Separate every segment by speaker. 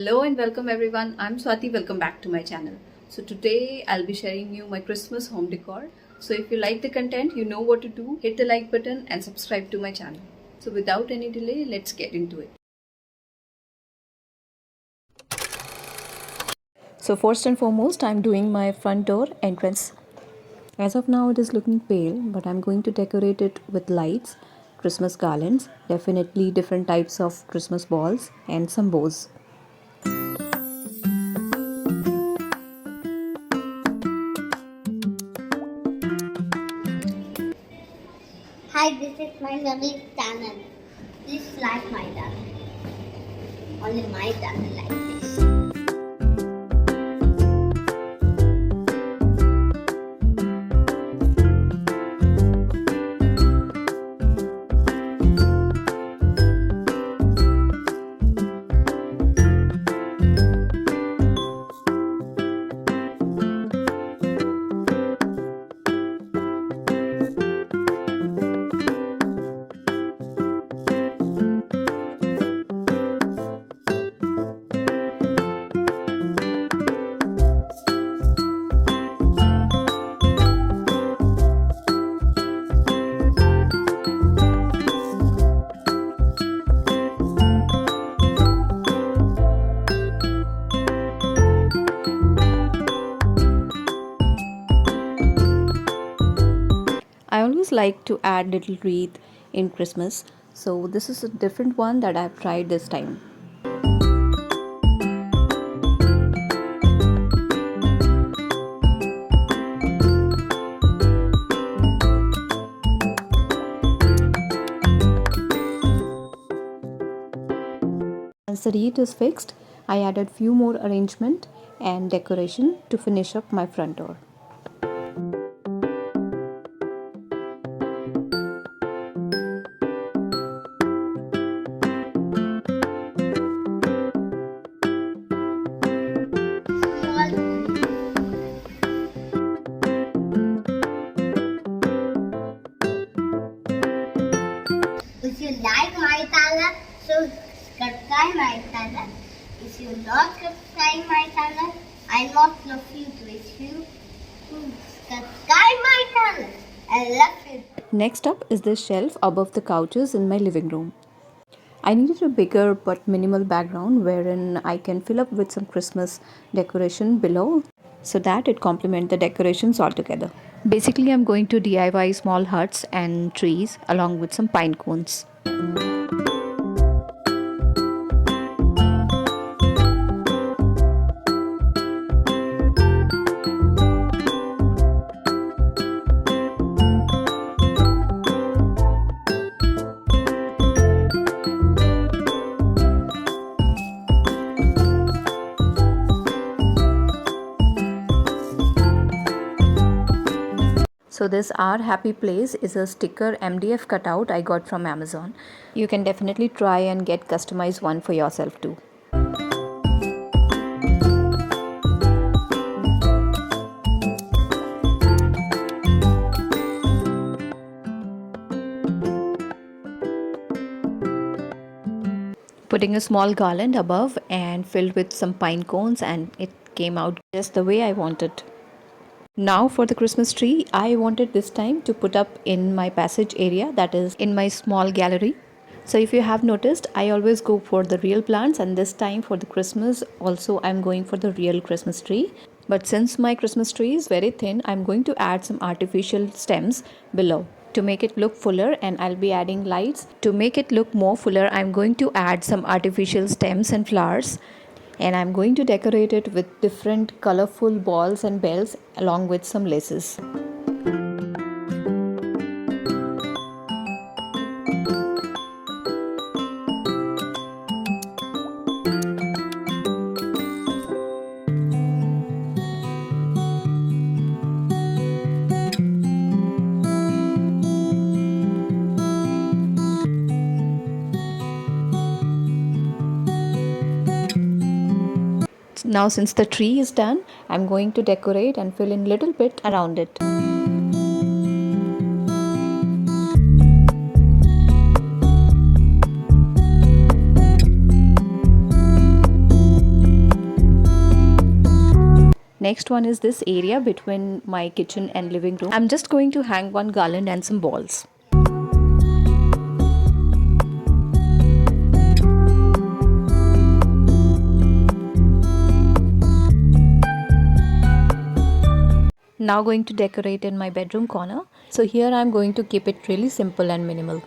Speaker 1: Hello and welcome everyone. I'm Swati. Welcome back to my channel. So today I'll be sharing you my Christmas home decor. So if you like the content, you know what to do. Hit the like button and subscribe to my channel. So without any delay, let's get into it. So first and foremost, I'm doing my front door entrance. As of now, it is looking pale, but I'm going to decorate it with lights, Christmas garlands, definitely different types of Christmas balls and some bows.
Speaker 2: Hi, this is my lovely channel. Please like my channel. Only my channel like this.
Speaker 1: I always like to add little wreath in Christmas, so this is a different one that I've tried this time. Once the wreath is fixed, I added few more arrangement and decoration to finish up my front door.
Speaker 2: If you like my channel, so subscribe my channel. If you not subscribe my channel, I not love you to you. Subscribe my channel. I love you.
Speaker 1: Next up is this shelf above the couches in my living room. I needed a bigger but minimal background wherein I can fill up with some Christmas decoration below so that it complements the decorations altogether. Basically, I'm going to DIY small huts and trees along with some pine cones. So this Our Happy Place is a sticker MDF cutout I got from Amazon. You can definitely try and get customized one for yourself too. Putting a small garland above and filled with some pine cones, and it came out just the way I wanted. Now for the Christmas tree, I wanted this time to put up in my passage area, that is in my small gallery. So if you have noticed, I always go for the real plants, and this time for the Christmas also I'm going for the real Christmas tree. But since my Christmas tree is very thin, I'm going to add some artificial stems below to make it look fuller, and I'll be adding lights. To make it look more fuller, I'm going to add some artificial stems and flowers, and I'm going to decorate it with different colorful balls and bells along with some laces. Now since the tree is done, I'm going to decorate and fill in little bit around it. Next one is this area between my kitchen and living room. I'm just going to hang one garland and some balls. Now going to decorate in my bedroom corner. So here I'm going to keep it really simple and minimal.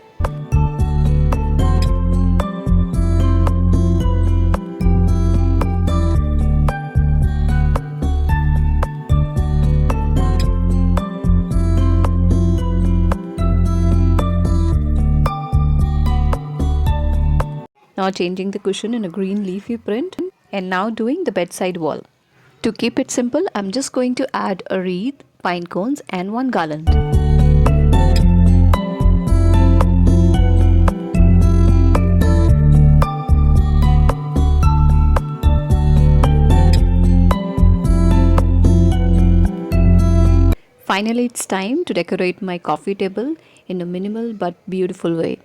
Speaker 1: Now changing the cushion in a green leafy print, and now doing the bedside wall. To keep it simple, I'm just going to add a wreath, pine cones and one garland. Finally, it's time to decorate my coffee table in a minimal but beautiful way.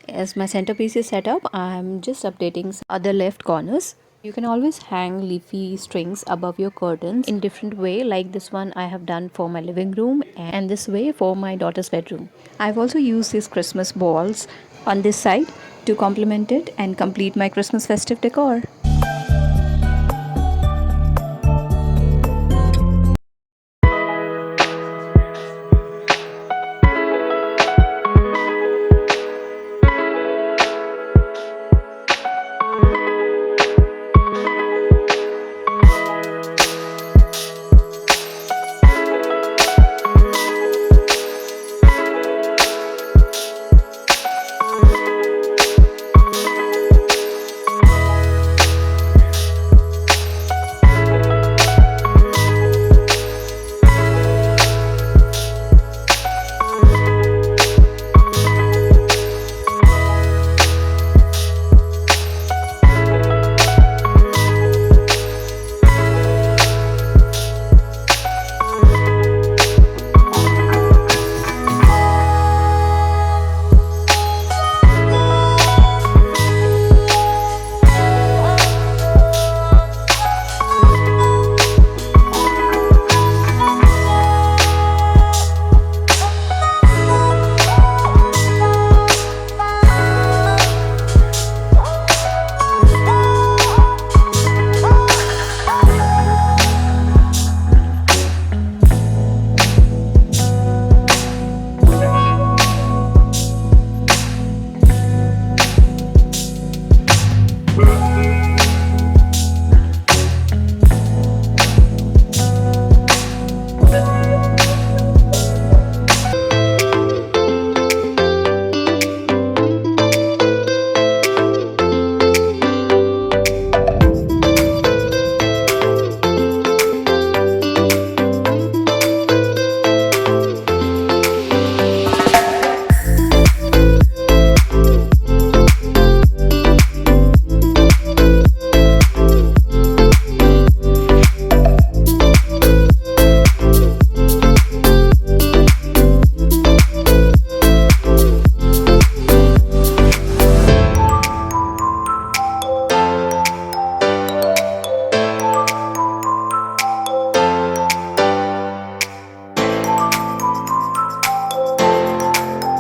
Speaker 1: As my centerpiece is set up, I'm just updating some other left corners. You can always hang leafy strings above your curtains in different way, like this one I have done for my living room and this way for my daughter's bedroom. I've also used these Christmas balls on this side to complement it and complete my Christmas festive decor.